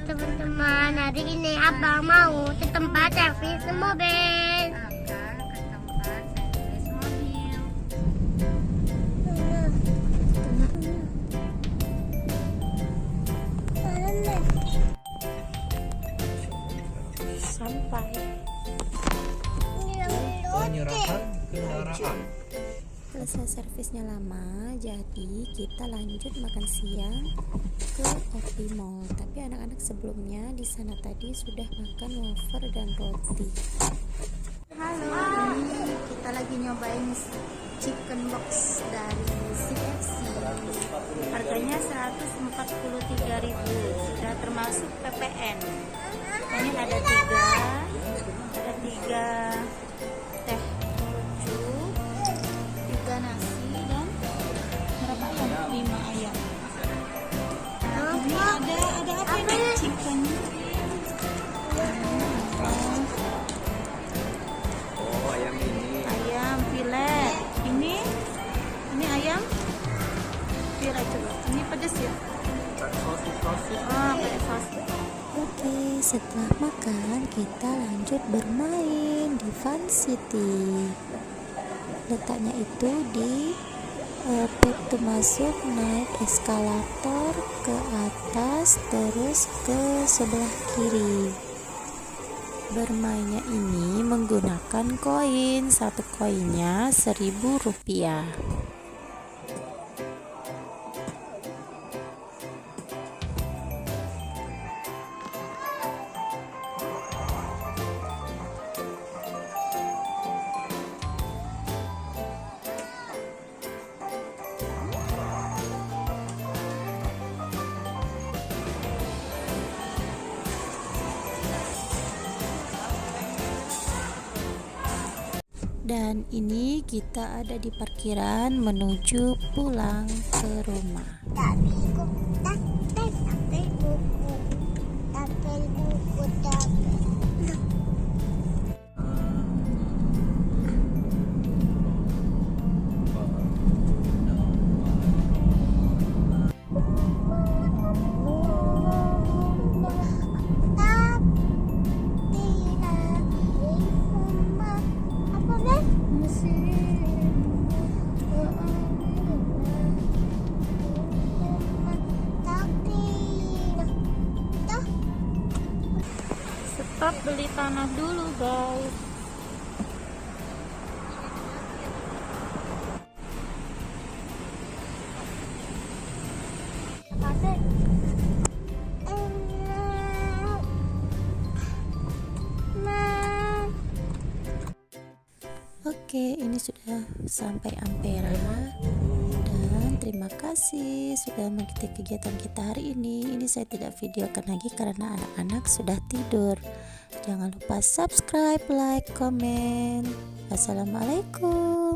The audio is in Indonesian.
teman-teman, hari ini abang mau ke tempat servis mobil. Ke tempat servis mobil. Sampai penyerahan kendaraan. selesai servisnya lama, jadi kita lanjut makan siang ke Opti Mall. Tapi anak-anak sebelumnya di sana tadi sudah makan wafer dan roti. Halo, ini kita lagi nyobain chicken box dari CFC. Harganya 143.000, sudah termasuk PPN. Ini ada tiga teh keju, 3 nasi, dan berapa ayam? 5 ayam. Ini ada apa ini? Chicken. Oh, ayam ini. Ayam filet. Ini ayam filet coba. Ini pedas ya? Sosis. Oh, pakai saus. Oke, setelah makan kita lanjut bermain di Fun City. Letaknya itu di pintu masuk, naik eskalator ke atas terus ke sebelah kiri. Bermainnya ini menggunakan koin. Satu koinnya Rp1.000. Dan ini kita ada di parkiran menuju pulang ke rumah. Tapi buku. Stop beli tanah dulu, guys. Oke, ini sudah sampai Ampera. Dan terima kasih sudah mengikuti kegiatan kita hari ini. Ini saya tidak videokan lagi karena anak-anak sudah tidur. Jangan lupa subscribe, like, komen. Wassalamualaikum.